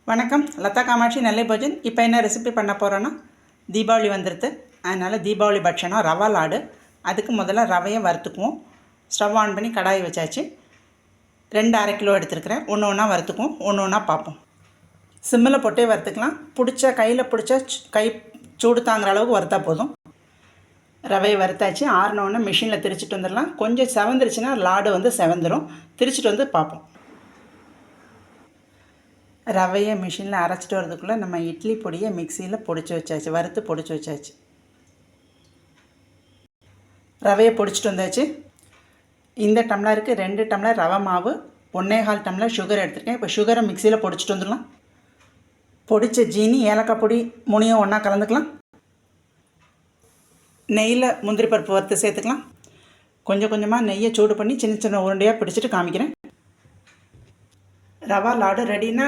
வணக்கம், லதா காமாட்சி நெல்லை பஜன். இப்போ என்ன ரெசிபி பண்ண போகிறோன்னா, தீபாவளி வந்துடுது. அதனால் தீபாவளி பட்சணம் ரவா லாடு. அதுக்கு முதல்ல ரவையை வறுத்துக்குவோம். ஸ்டவ் ஆன் பண்ணி கடாயை வச்சாச்சு. 2 1/2 கிலோ எடுத்துருக்கிறேன். ஒன்று ஒன்றா வறுத்துக்குவோம், ஒன்று ஒன்றா பார்ப்போம். சிம்மில் போட்டே வறுத்துக்கலாம். கையில் பிடிச்சா கை சூடு தாங்குற அளவுக்கு வறுத்தா போதும். ரவையை வறுத்தாச்சு. ஆறினோடனே மிஷினில் திரிச்சிட்டு வந்துடலாம். கொஞ்சம் செவந்துருச்சுன்னா லாடு வந்து செவந்துடும். திரிச்சிட்டு வந்து பார்ப்போம். ரவையை மிஷினில் அரைச்சிட்டு வரதுக்குள்ளே நம்ம இட்லி பொடியை மிக்சியில் பொடிச்சு வச்சாச்சு, வறுத்து பொடிச்சு வச்சாச்சு. ரவையை பொடிச்சிட்டு வந்தாச்சு. இந்த டம்ளருக்கு 2 டம்ளர் ரவை மாவு, 1.25 டம்ளர் சுகர் எடுத்துருக்கேன். இப்போ சுகரை மிக்சியில் பொடிச்சிட்டு வந்துடலாம். பொடித்த ஜீனி, ஏலக்காய் பொடி 3யும் ஒன்றா கலந்துக்கலாம். நெய்யில் முந்திரி பருப்பு வறுத்து சேர்த்துக்கலாம். கொஞ்சம் கொஞ்சமாக நெய்யை சூடு பண்ணி சின்ன சின்ன உருண்டையாக பிடிச்சிட்டு காமிக்கிறேன். ரவா லாடு ரெடினா